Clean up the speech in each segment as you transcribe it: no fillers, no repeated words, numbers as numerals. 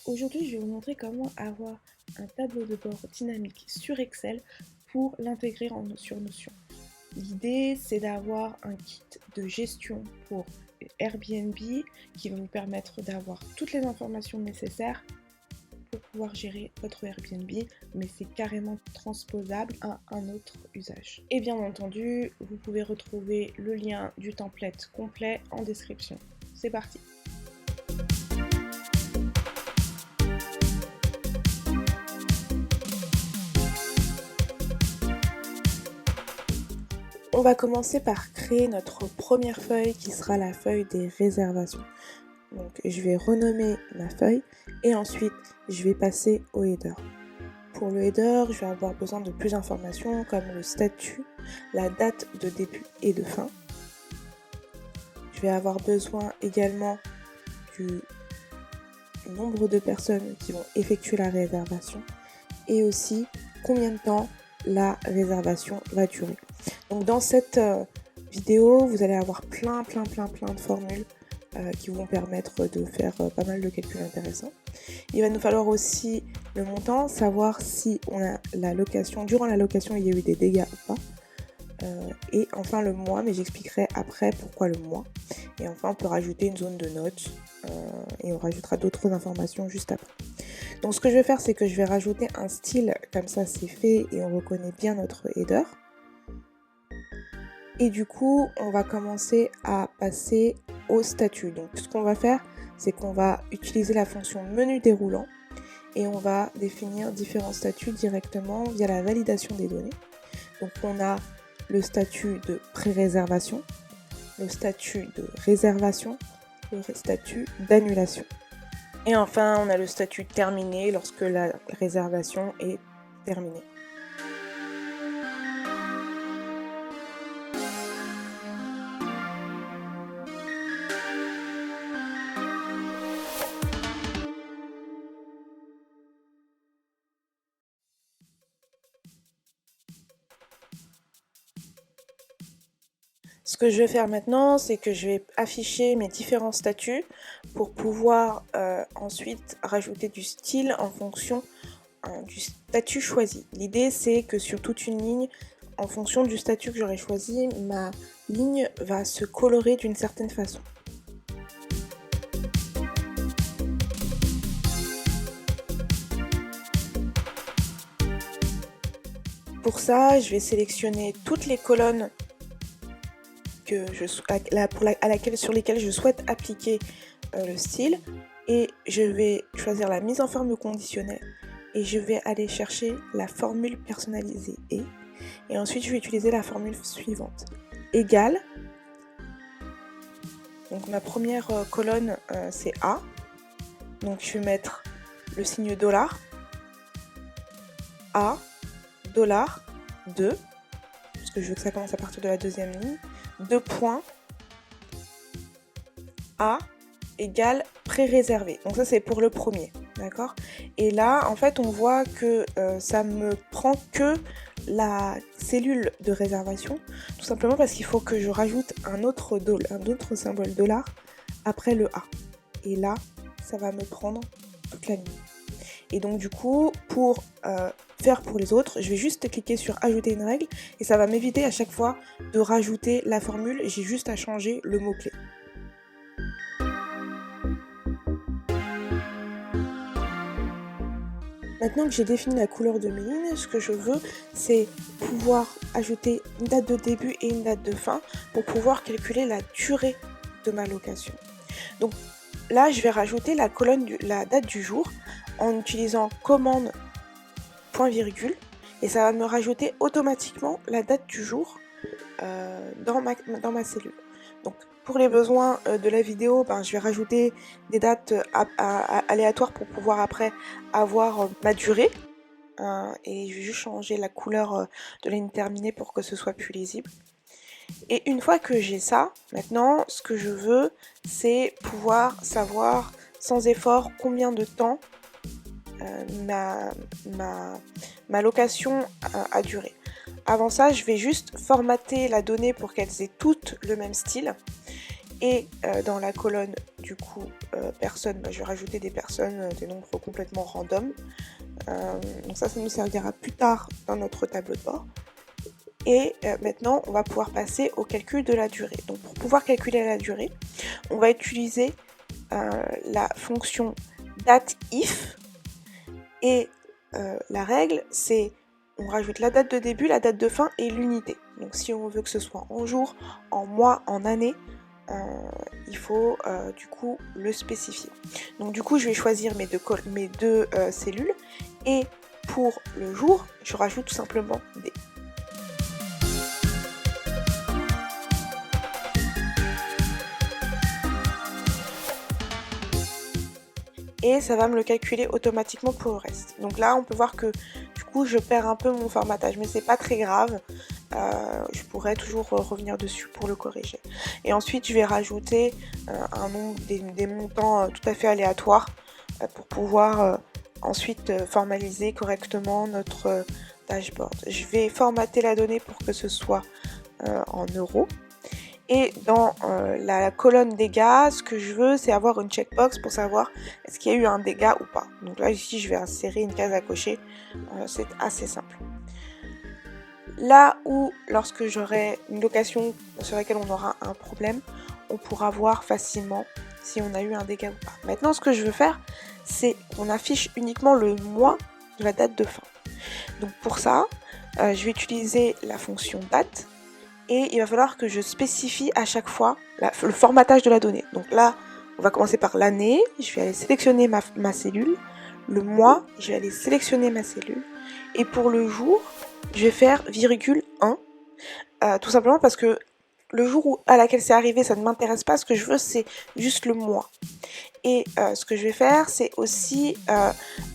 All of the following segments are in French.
Aujourd'hui, je vais vous montrer comment avoir un tableau de bord dynamique sur Excel pour l'intégrer sur Notion. L'idée, c'est d'avoir un kit de gestion pour Airbnb qui va vous permettre d'avoir toutes les informations nécessaires pour pouvoir gérer votre Airbnb, mais c'est carrément transposable à un autre usage. Et bien entendu, vous pouvez retrouver le lien du template complet en description. C'est parti! On va commencer par créer notre première feuille qui sera la feuille des réservations. Donc je vais renommer ma feuille et ensuite je vais passer au header. Pour le header, je vais avoir besoin de plus d'informations comme le statut, la date de début et de fin. Je vais avoir besoin également du nombre de personnes qui vont effectuer la réservation et aussi combien de temps la réservation va durer. Donc dans cette vidéo, vous allez avoir plein de formules qui vont permettre de faire pas mal de calculs intéressants. Il va nous falloir aussi le montant, savoir si on a la location, durant la location il y a eu des dégâts ou pas. Et enfin le mois, mais j'expliquerai après pourquoi le mois. Et enfin on peut rajouter une zone de notes et on rajoutera d'autres informations juste après. Donc ce que je vais faire, c'est que je vais rajouter un style, comme ça c'est fait et on reconnaît bien notre header. Et du coup, on va commencer à passer au statut. Donc ce qu'on va faire, c'est qu'on va utiliser la fonction menu déroulant et on va définir différents statuts directement via la validation des données. Donc on a le statut de pré-réservation, le statut de réservation, le statut d'annulation. Et enfin, on a le statut terminé lorsque la réservation est terminée. Ce que je vais faire maintenant, c'est que je vais afficher mes différents statuts pour pouvoir ensuite rajouter du style en fonction du statut choisi. L'idée, c'est que sur toute une ligne, en fonction du statut que j'aurai choisi, ma ligne va se colorer d'une certaine façon. Pour ça, je vais sélectionner toutes les colonnes sur lesquelles je souhaite appliquer le style et je vais choisir la mise en forme conditionnelle et je vais aller chercher la formule personnalisée et ensuite je vais utiliser la formule suivante, égale, donc ma première colonne c'est A, donc je vais mettre le signe dollar, A, dollar, 2, parce que je veux que ça commence à partir de la deuxième ligne, 2 points, A égale pré-réservé. Donc ça c'est pour le premier, d'accord? Et là en fait on voit que ça me prend que la cellule de réservation, tout simplement parce qu'il faut que je rajoute un autre symbole dollar après le A. Et là ça va me prendre toute la ligne. Et donc du coup pour faire pour les autres, je vais juste cliquer sur ajouter une règle et ça va m'éviter à chaque fois de rajouter la formule, j'ai juste à changer le mot-clé. Maintenant que j'ai défini la couleur de mes lignes, ce que je veux, c'est pouvoir ajouter une date de début et une date de fin pour pouvoir calculer la durée de ma location. Donc là, je vais rajouter la date du jour en utilisant commande point virgule et ça va me rajouter automatiquement la date du jour dans ma cellule. Donc pour les besoins de la vidéo, je vais rajouter des dates aléatoires pour pouvoir après avoir ma durée et je vais juste changer la couleur de la ligne terminée pour que ce soit plus lisible. Et une fois que j'ai ça, maintenant ce que je veux, c'est pouvoir savoir sans effort combien de temps ma location a duré. Avant ça, je vais juste formater la donnée pour qu'elles aient toutes le même style Et dans la colonne du coup personnes, je vais rajouter des personnes, des nombres complètement random. Donc ça nous servira plus tard dans notre tableau de bord. Et maintenant on va pouvoir passer au calcul de la durée. Donc pour pouvoir calculer la durée, on va utiliser la fonction dateIf, et la règle c'est on rajoute la date de début, la date de fin et l'unité. Donc si on veut que ce soit en jours, en mois, en années, il faut du coup le spécifier. Donc du coup je vais choisir mes deux cellules, et pour le jour je rajoute tout simplement D. Et ça va me le calculer automatiquement pour le reste. Donc là on peut voir que du coup je perds un peu mon formatage, mais c'est pas très grave, je pourrais toujours revenir dessus pour le corriger. Et ensuite je vais rajouter un nombre, des montants tout à fait aléatoires pour pouvoir ensuite formaliser correctement notre dashboard. Je vais formater la donnée pour que ce soit en euros. Et dans la colonne dégâts, ce que je veux, c'est avoir une checkbox pour savoir est-ce qu'il y a eu un dégât ou pas. Donc là, ici, je vais insérer une case à cocher. C'est assez simple. Là où, lorsque j'aurai une location sur laquelle on aura un problème, on pourra voir facilement si on a eu un dégât ou pas. Maintenant, ce que je veux faire, c'est qu'on affiche uniquement le mois de la date de fin. Donc pour ça, je vais utiliser la fonction date. Et il va falloir que je spécifie à chaque fois le formatage de la donnée. Donc là, on va commencer par l'année. Je vais aller sélectionner ma cellule. Le mois, je vais aller sélectionner ma cellule. Et pour le jour, je vais faire ,1. Tout simplement parce que le jour à laquelle c'est arrivé, ça ne m'intéresse pas. Ce que je veux, c'est juste le mois. Et ce que je vais faire, c'est aussi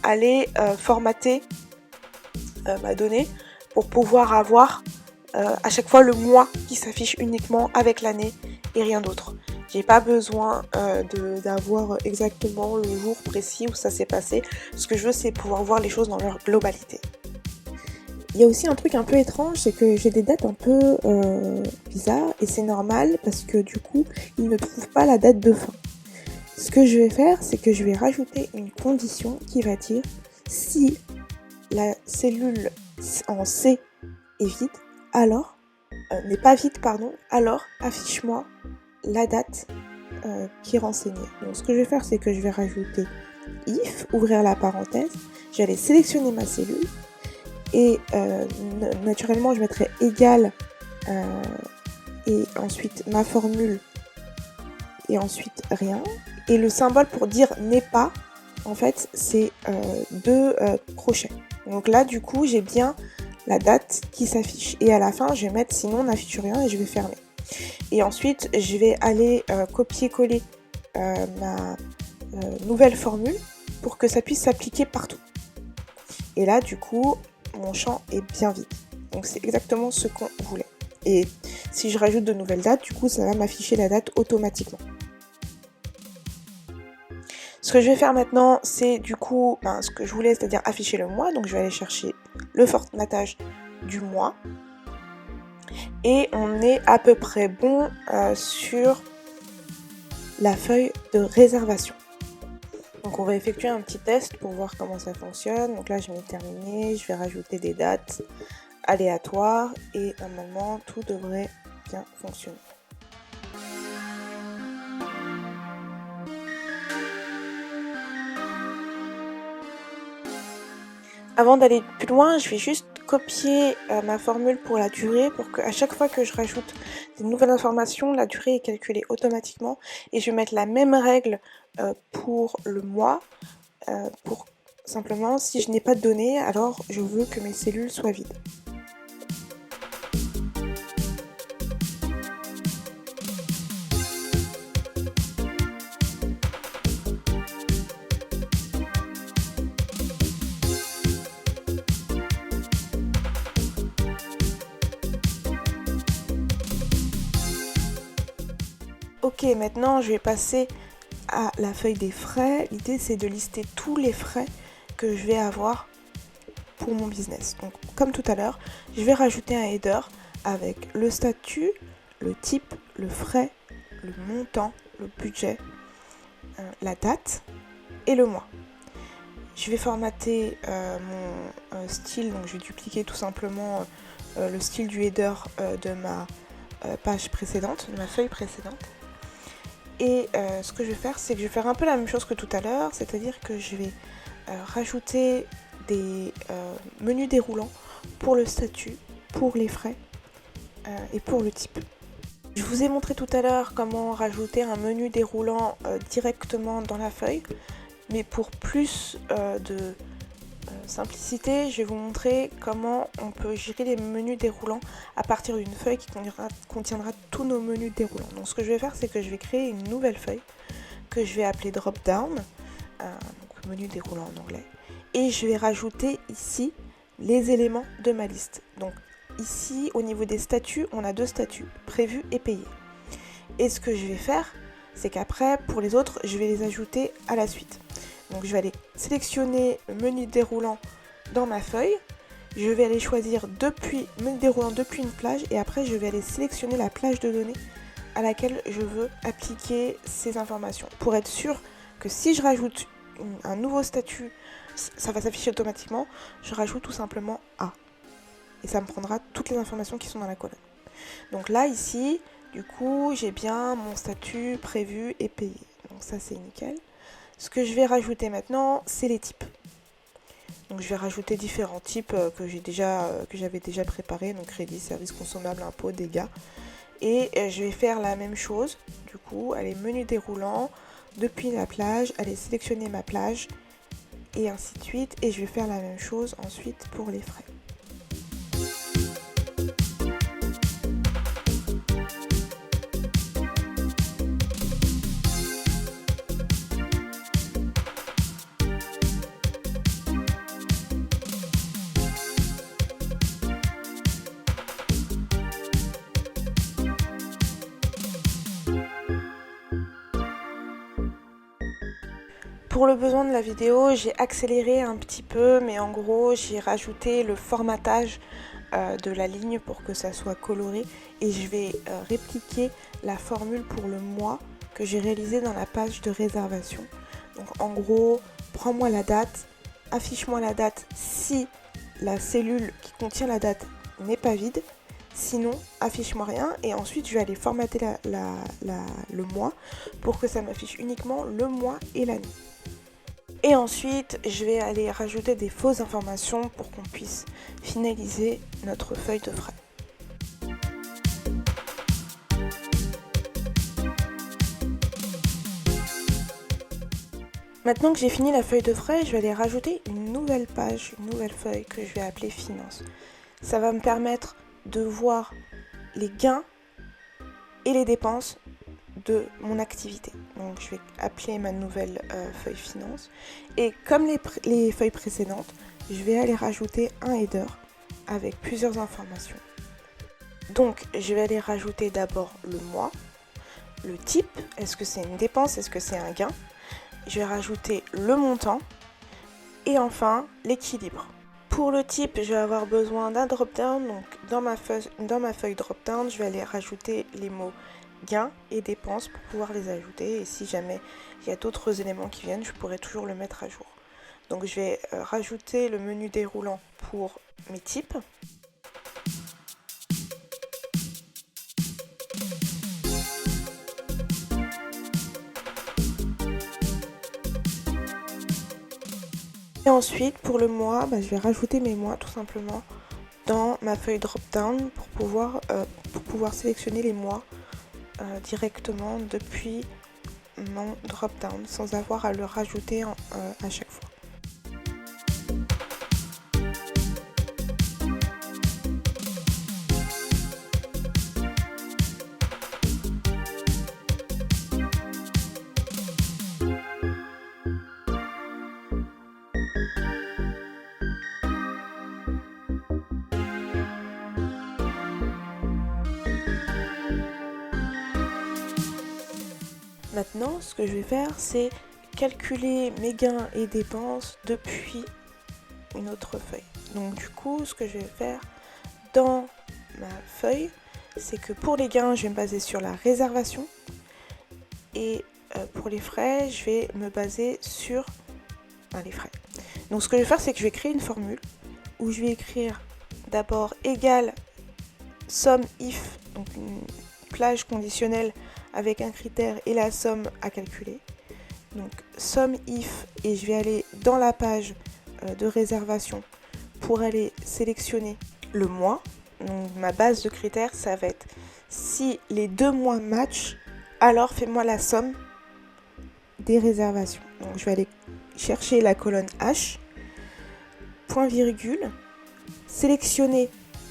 aller formater ma donnée pour pouvoir avoir à chaque fois le mois qui s'affiche uniquement avec l'année et rien d'autre. J'ai pas besoin d'avoir exactement le jour précis où ça s'est passé. Ce que je veux, c'est pouvoir voir les choses dans leur globalité. Il y a aussi un truc un peu étrange, c'est que j'ai des dates un peu bizarres, et c'est normal parce que du coup, ils ne trouvent pas la date de fin. Ce que je vais faire, c'est que je vais rajouter une condition qui va dire si la cellule en C est vide, alors, n'est pas vide, pardon, alors affiche-moi la date qui est renseignée. Donc ce que je vais faire, c'est que je vais rajouter if, ouvrir la parenthèse, je vais aller sélectionner ma cellule, et naturellement je mettrai égal, et ensuite ma formule, et ensuite rien. Et le symbole pour dire n'est pas, en fait, c'est deux crochets. Donc là, du coup, j'ai bien la date qui s'affiche. Et à la fin, je vais mettre sinon n'affiche rien et je vais fermer. Et ensuite, je vais aller copier-coller ma nouvelle formule pour que ça puisse s'appliquer partout. Et là, du coup, mon champ est bien vide. Donc c'est exactement ce qu'on voulait. Et si je rajoute de nouvelles dates, du coup, ça va m'afficher la date automatiquement. Ce que je vais faire maintenant, c'est du coup ce que je voulais, c'est-à-dire afficher le mois. Donc je vais aller chercher le formatage du mois. Et on est à peu près bon sur la feuille de réservation. Donc on va effectuer un petit test pour voir comment ça fonctionne. Donc là je vais terminer, je vais rajouter des dates aléatoires et normalement tout devrait bien fonctionner. Avant d'aller plus loin, je vais juste copier ma formule pour la durée pour qu'à chaque fois que je rajoute des nouvelles informations, la durée est calculée automatiquement. Et je vais mettre la même règle pour le mois, pour simplement, si je n'ai pas de données, alors je veux que mes cellules soient vides. Ok, maintenant je vais passer à la feuille des frais. L'idée c'est de lister tous les frais que je vais avoir pour mon business. Donc comme tout à l'heure, je vais rajouter un header avec le statut, le type, le frais, le montant, le budget, la date et le mois. Je vais formater mon style, donc je vais dupliquer tout simplement le style du header de ma page précédente, de ma feuille précédente. Et ce que je vais faire, c'est que je vais faire un peu la même chose que tout à l'heure, c'est-à-dire que je vais rajouter des menus déroulants pour le statut, pour les frais et pour le type. Je vous ai montré tout à l'heure comment rajouter un menu déroulant directement dans la feuille, mais pour plus de simplicité, je vais vous montrer comment on peut gérer les menus déroulants à partir d'une feuille qui contiendra tous nos menus déroulants. Donc ce que je vais faire, c'est que je vais créer une nouvelle feuille que je vais appeler Drop Down, donc menu déroulant en anglais, et je vais rajouter ici les éléments de ma liste. Donc ici, au niveau des statuts, on a 2 statuts, prévus et payés. Et ce que je vais faire, c'est qu'après, pour les autres, je vais les ajouter à la suite. Donc je vais aller sélectionner le menu déroulant dans ma feuille. Je vais aller choisir menu déroulant depuis une plage et après je vais aller sélectionner la plage de données à laquelle je veux appliquer ces informations. Pour être sûr que si je rajoute un nouveau statut, ça va s'afficher automatiquement, je rajoute tout simplement A. Et ça me prendra toutes les informations qui sont dans la colonne. Donc là, ici, du coup, j'ai bien mon statut prévu et payé. Donc ça, c'est nickel. Ce que je vais rajouter maintenant, c'est les types. Donc je vais rajouter différents types que j'avais déjà préparés, donc crédit, service, consommable, impôt, dégâts. Et je vais faire la même chose, du coup, aller menu déroulant, depuis la plage, aller sélectionner ma plage, et ainsi de suite. Et je vais faire la même chose ensuite pour les frais. Pour le besoin de la vidéo, j'ai accéléré un petit peu, mais en gros, j'ai rajouté le formatage de la ligne pour que ça soit coloré et je vais répliquer la formule pour le mois que j'ai réalisé dans la page de réservation. Donc en gros, prends-moi la date, affiche-moi la date si la cellule qui contient la date n'est pas vide. Sinon, affiche-moi rien et ensuite je vais aller formater le mois pour que ça m'affiche uniquement le mois et l'année. Et ensuite, je vais aller rajouter des fausses informations pour qu'on puisse finaliser notre feuille de frais. Maintenant que j'ai fini la feuille de frais, je vais aller rajouter une nouvelle page, une nouvelle feuille que je vais appeler Finances. Ça va me permettre de voir les gains et les dépenses de mon activité. Donc je vais appeler ma nouvelle feuille finance et comme les feuilles précédentes, je vais aller rajouter un header avec plusieurs informations. Donc je vais aller rajouter d'abord le mois, le type, est-ce que c'est une dépense, est-ce que c'est un gain. Je vais rajouter le montant et enfin l'équilibre. Pour le type, je vais avoir besoin d'un drop-down, donc dans ma feuille drop-down, je vais aller rajouter les mots gains et dépenses pour pouvoir les ajouter et si jamais il y a d'autres éléments qui viennent, je pourrai toujours le mettre à jour. Donc je vais rajouter le menu déroulant pour mes types. Et ensuite pour le mois, je vais rajouter mes mois tout simplement dans ma feuille drop-down pour pouvoir sélectionner les mois directement depuis mon drop-down sans avoir à le rajouter à chaque fois. Maintenant, ce que je vais faire, c'est calculer mes gains et dépenses depuis une autre feuille. Donc du coup, ce que je vais faire dans ma feuille, c'est que pour les gains, je vais me baser sur la réservation. Et pour les frais, je vais me baser sur les frais. Donc ce que je vais faire, c'est que je vais créer une formule où je vais écrire d'abord égal somme if, donc une plage conditionnelle avec un critère et la somme à calculer. Donc somme if, et je vais aller dans la page de réservation pour aller sélectionner le mois. Donc ma base de critères, ça va être si les 2 mois matchent, alors fais-moi la somme des réservations. Donc je vais aller chercher la colonne H, point virgule, sélectionner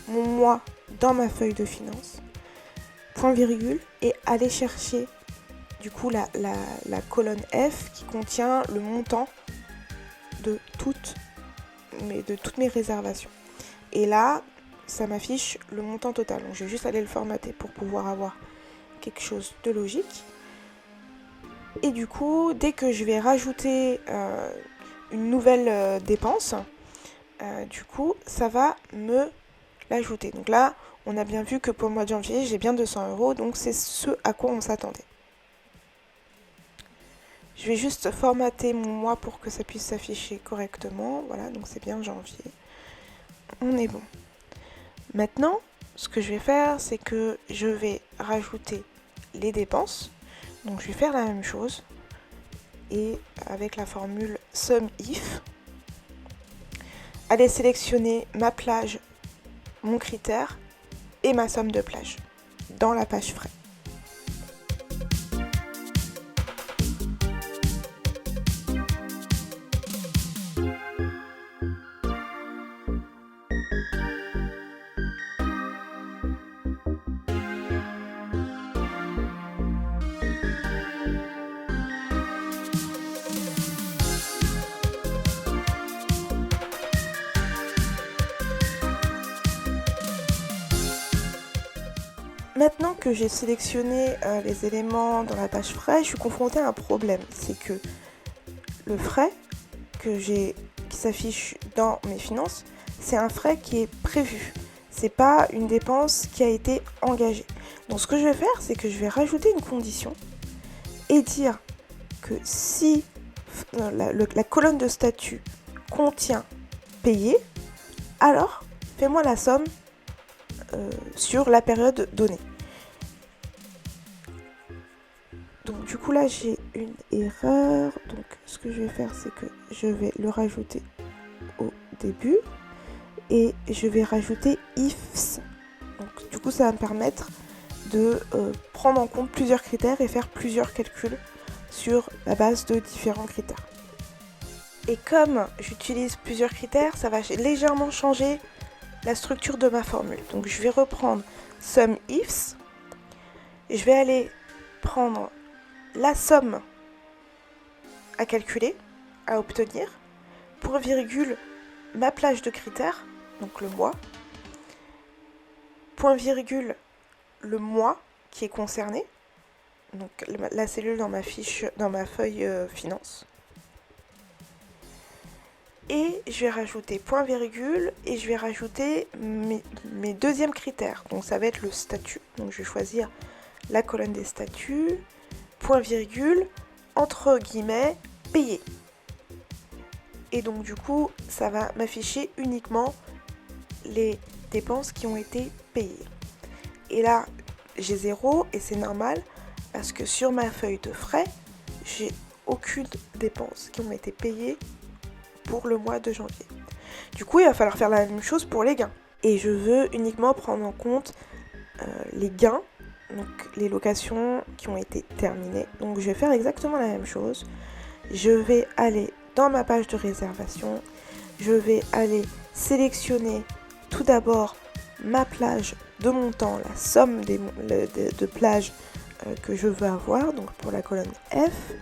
mon mois dans ma feuille de finance, point virgule, et aller chercher du coup la colonne F qui contient le montant de toutes mes réservations. Et là, ça m'affiche le montant total. Donc je vais juste aller le formater pour pouvoir avoir quelque chose de logique. Et du coup, dès que je vais rajouter une nouvelle dépense, du coup, ça va me l'ajouter. Donc là, on a bien vu que pour le mois de janvier, j'ai bien 200 €, donc c'est ce à quoi on s'attendait. Je vais juste formater mon mois pour que ça puisse s'afficher correctement. Voilà, donc c'est bien janvier. On est bon. Maintenant, ce que je vais faire, c'est que je vais rajouter les dépenses. Donc je vais faire la même chose. Et avec la formule sum if, aller sélectionner ma plage, mon critère et ma somme de plage dans la page frais. Maintenant que j'ai sélectionné les éléments dans la page frais, je suis confrontée à un problème. C'est que le frais qui s'affiche dans mes finances, c'est un frais qui est prévu. C'est pas une dépense qui a été engagée. Donc ce que je vais faire, c'est que je vais rajouter une condition et dire que si la colonne de statut contient payé, alors fais-moi la somme sur la période donnée. Donc du coup là j'ai une erreur, donc ce que je vais faire c'est que je vais le rajouter au début et je vais rajouter ifs. Donc du coup ça va me permettre de prendre en compte plusieurs critères et faire plusieurs calculs sur la base de différents critères. Et comme j'utilise plusieurs critères, ça va légèrement changer la structure de ma formule. Donc je vais reprendre sum ifs, et je vais aller prendre la somme à calculer, à obtenir, point virgule, ma plage de critères, donc le mois, point virgule, le mois qui est concerné, donc la cellule dans ma feuille finance. Et je vais rajouter point virgule et je vais rajouter mes deuxièmes critères. Donc ça va être le statut. Donc je vais choisir la colonne des statuts, point virgule, entre guillemets, payé. Et donc du coup, ça va m'afficher uniquement les dépenses qui ont été payées. Et là, j'ai 0 et c'est normal parce que sur ma feuille de frais, j'ai aucune dépense qui ont été payées pour le mois de janvier. Du coup, il va falloir faire la même chose pour les gains. Et je veux uniquement prendre en compte les gains, donc les locations qui ont été terminées. Donc je vais faire exactement la même chose. Je vais aller dans ma page de réservation. Je vais aller sélectionner tout d'abord ma plage de montant, la somme de plages que je veux avoir, donc pour la colonne F.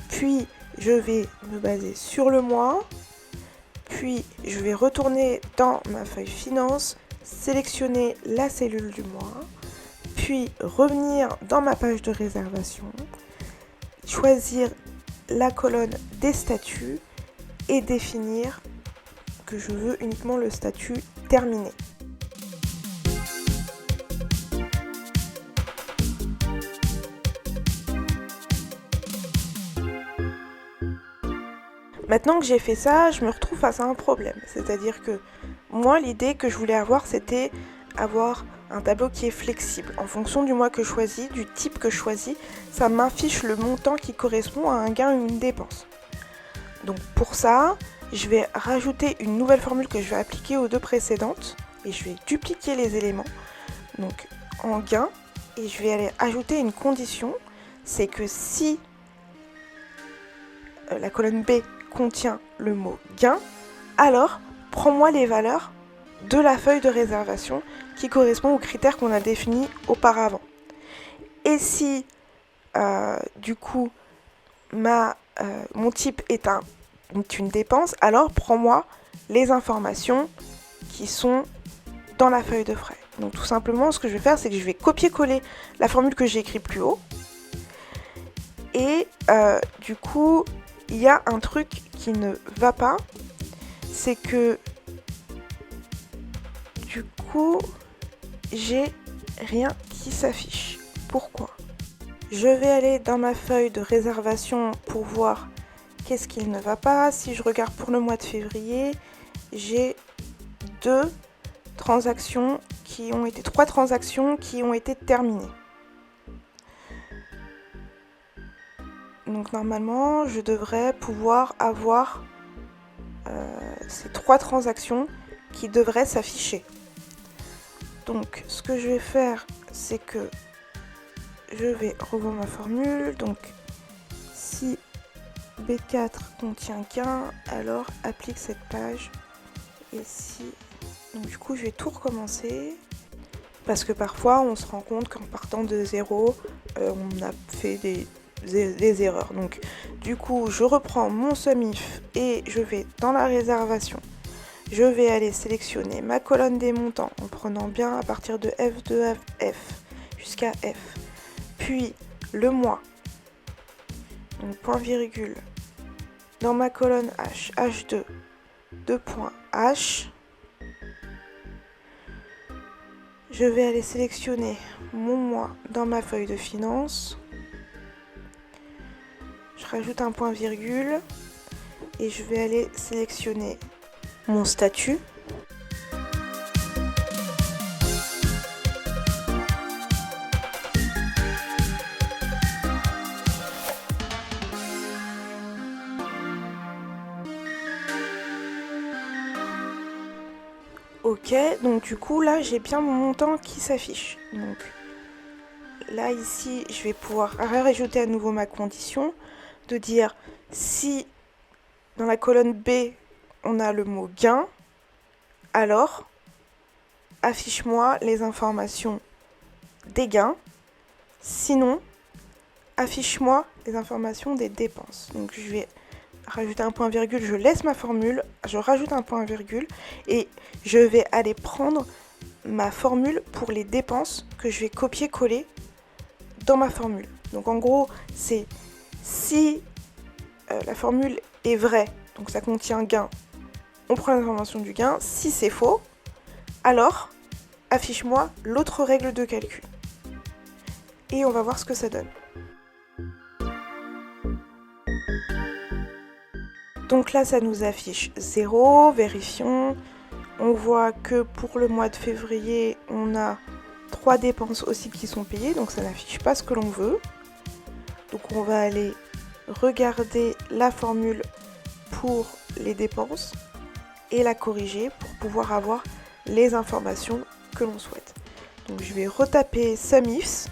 Puis je vais me baser sur le mois. Puis je vais retourner dans ma feuille finance, sélectionner la cellule du mois. Puis revenir dans ma page de réservation, choisir la colonne des statuts et définir que je veux uniquement le statut terminé. Maintenant que j'ai fait ça, je me retrouve face à un problème. C'est-à-dire que moi, l'idée que je voulais avoir, c'était avoir un tableau qui est flexible. En fonction du mois que je choisis, du type que je choisis, ça m'affiche le montant qui correspond à un gain ou une dépense. Donc pour ça, je vais rajouter une nouvelle formule que je vais appliquer aux deux précédentes et je vais dupliquer les éléments donc en gain et je vais aller ajouter une condition, c'est que si la colonne B contient le mot gain, alors prends-moi les valeurs de la feuille de réservation qui correspond aux critères qu'on a définis auparavant. Et si du coup mon type est une dépense, alors prends-moi les informations qui sont dans la feuille de frais. Donc tout simplement, ce que je vais faire, c'est que je vais copier-coller la formule que j'ai écrite plus haut. Et du coup, il y a un truc qui ne va pas, c'est que du coup, j'ai rien qui s'affiche. Pourquoi ? Je vais aller dans ma feuille de réservation pour voir qu'est-ce qu'il ne va pas. Si je regarde pour le mois de février, j'ai trois transactions qui ont été terminées. Donc normalement, je devrais pouvoir avoir ces 3 transactions qui devraient s'afficher. Donc ce que je vais faire, c'est que je vais revoir ma formule. Donc si B4 contient gain, alors applique cette page. Et si... Donc du coup, je vais tout recommencer. Parce que parfois, on se rend compte qu'en partant de 0, on a fait des erreurs. Donc du coup, je reprends mon SUMIF et je vais dans la réservation. Je vais aller sélectionner ma colonne des montants en prenant bien à partir de F2 à F jusqu'à F. Puis le mois. Donc point virgule. Dans ma colonne H, H2, 2 points H. Je vais aller sélectionner mon mois dans ma feuille de finance. Je rajoute un point virgule et je vais aller sélectionner mon statut. Ok, donc du coup là j'ai bien mon montant qui s'affiche. Donc là ici je vais pouvoir rajouter à nouveau ma condition de dire si dans la colonne B on a le mot gain, alors affiche-moi les informations des gains, sinon affiche-moi les informations des dépenses. Donc je vais rajouter un point virgule, je laisse ma formule, je rajoute un point virgule et je vais aller prendre ma formule pour les dépenses que je vais copier-coller dans ma formule. Donc en gros, c'est si la formule est vraie, donc ça contient gain, on prend l'information du gain. Si c'est faux, alors affiche-moi l'autre règle de calcul. Et on va voir ce que ça donne. Donc là, ça nous affiche 0, vérifions. On voit que pour le mois de février, on a 3 dépenses aussi qui sont payées, donc ça n'affiche pas ce que l'on veut. Donc on va aller regarder la formule pour les dépenses et la corriger pour pouvoir avoir les informations que l'on souhaite. Donc je vais retaper SUMIFs,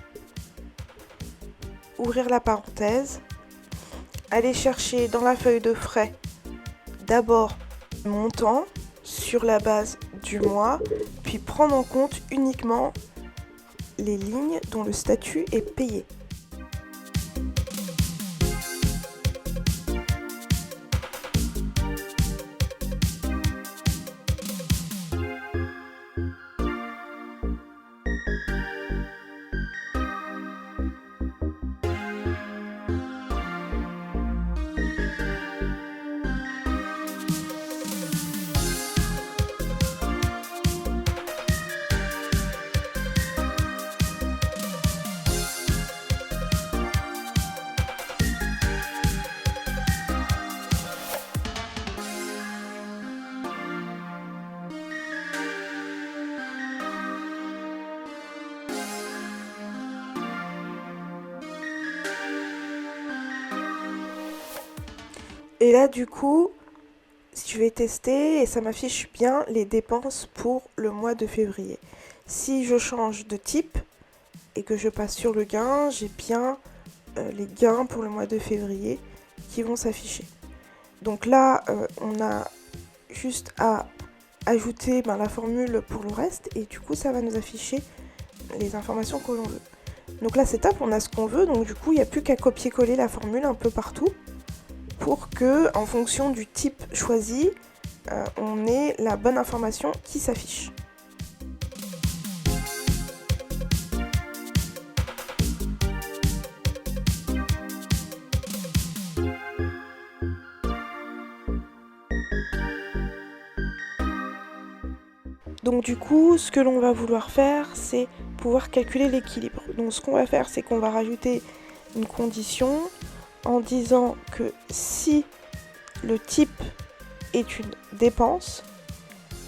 ouvrir la parenthèse, aller chercher dans la feuille de frais d'abord le montant sur la base du mois, puis prendre en compte uniquement les lignes dont le statut est payé. Et là du coup, je vais tester et ça m'affiche bien les dépenses pour le mois de février. Si je change de type et que je passe sur le gain, j'ai bien les gains pour le mois de février qui vont s'afficher. Donc là, on a juste à ajouter la formule pour le reste et du coup ça va nous afficher les informations que l'on veut. Donc là c'est top, on a ce qu'on veut, donc du coup il n'y a plus qu'à copier-coller la formule un peu partout pour que, en fonction du type choisi, on ait la bonne information qui s'affiche. Donc du coup, ce que l'on va vouloir faire, c'est pouvoir calculer l'équilibre. Donc ce qu'on va faire, c'est qu'on va rajouter une condition en disant que si le type est une dépense,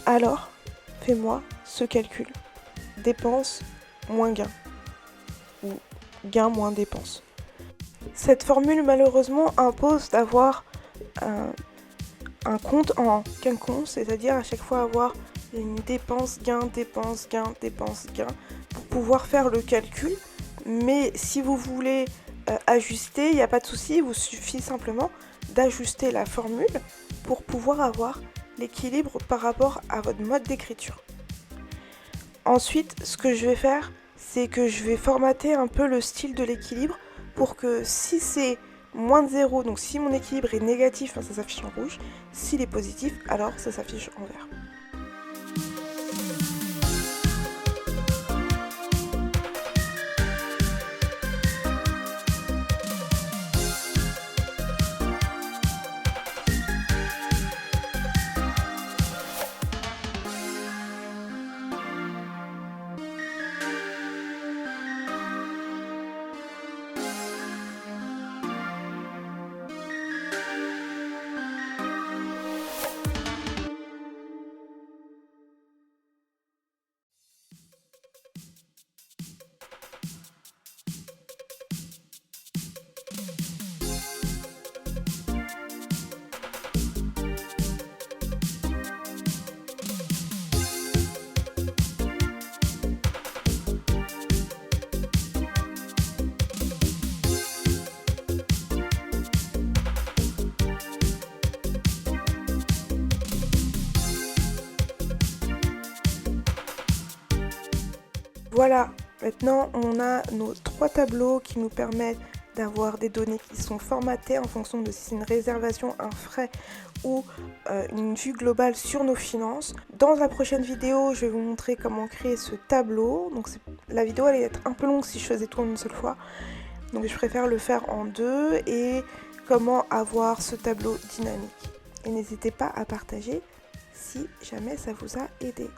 alors fais-moi ce calcul. Dépense moins gain. Ou gain moins dépense. Cette formule malheureusement impose d'avoir un compte en quinconce, c'est-à-dire à chaque fois avoir une dépense, gain, dépense, gain, dépense, gain, pour pouvoir faire le calcul. Mais si vous voulez ajuster, il n'y a pas de souci, il vous suffit simplement d'ajuster la formule pour pouvoir avoir l'équilibre par rapport à votre mode d'écriture. Ensuite, ce que je vais faire, c'est que je vais formater un peu le style de l'équilibre pour que si c'est moins de 0, donc si mon équilibre est négatif, ça s'affiche en rouge. S'il est positif, alors ça s'affiche en vert. Voilà, maintenant on a nos 3 tableaux qui nous permettent d'avoir des données qui sont formatées en fonction de si c'est une réservation, un frais ou une vue globale sur nos finances. Dans la prochaine vidéo, je vais vous montrer comment créer ce tableau. Donc la vidéo allait être un peu longue si je faisais tout en une seule fois. Donc je préfère le faire en deux et comment avoir ce tableau dynamique. Et n'hésitez pas à partager si jamais ça vous a aidé.